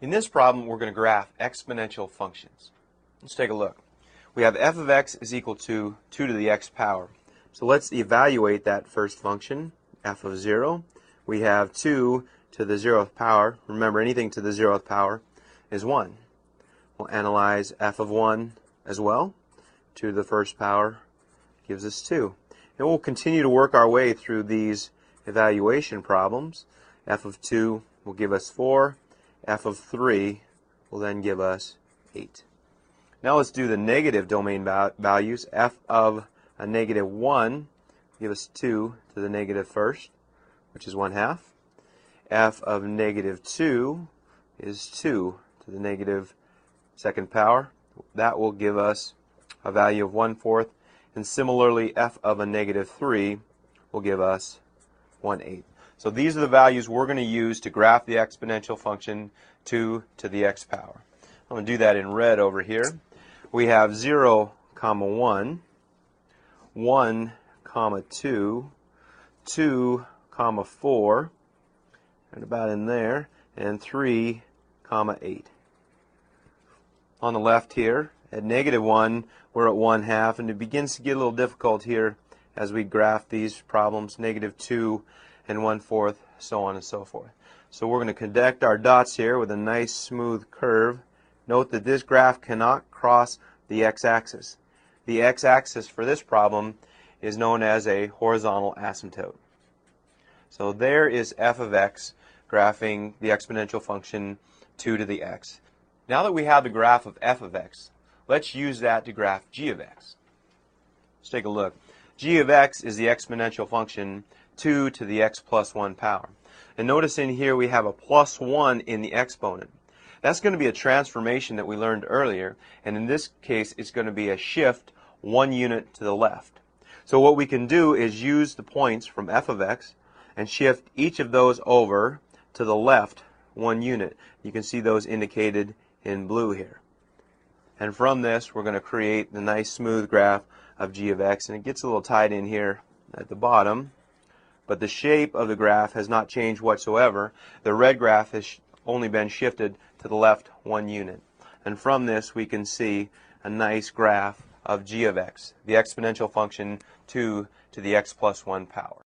In this problem, we're going to graph exponential functions. Let's take a look. We have f of x is equal to 2 to the x power. So let's evaluate that first function, f of 0. We have 2 to the 0th power. Remember, anything to the 0th power is 1. We'll analyze f of 1 as well. 2 to the first power gives us 2. And we'll continue to work our way through these evaluation problems. F of 2 will give us 4. F of 3 will then give us 8. Now let's do the negative domain values. F of a negative 1 give us 2 to the negative first, which is 1/2. F of negative 2 is 2 to the negative second power. That will give us a value of 1/4. And similarly, f of a negative 3 will give us 1/8. So these are the values we're going to use to graph the exponential function 2 to the x power. I'm going to do that in red over here. We have 0, 1, 1, 2, 2, 4, and about in there, and 3, 8. On the left here, at negative 1, we're at 1/2, and it begins to get a little difficult here as we graph these problems, negative 2 and 1/4, so on and so forth. So we're going to connect our dots here with a nice smooth curve. Note that this graph cannot cross the x-axis. The x-axis for this problem is known as a horizontal asymptote. So there is f of x graphing the exponential function 2 to the x. Now that we have the graph of f of x, let's use that to graph g of x. Let's take a look. G of x is the exponential function 2 to the x plus 1 power. And notice in here we have a plus 1 in the exponent. That's going to be a transformation that we learned earlier, and in this case it's going to be a shift 1 unit to the left. So what we can do is use the points from f of x and shift each of those over to the left 1 unit. You can see those indicated in blue here. And from this we're going to create the nice smooth graph of g of x, and it gets a little tied in here at the bottom, but the shape of the graph has not changed whatsoever. The red graph has only been shifted to the left 1 unit. And from this we can see a nice graph of g of x, the exponential function 2 to the x plus 1 power.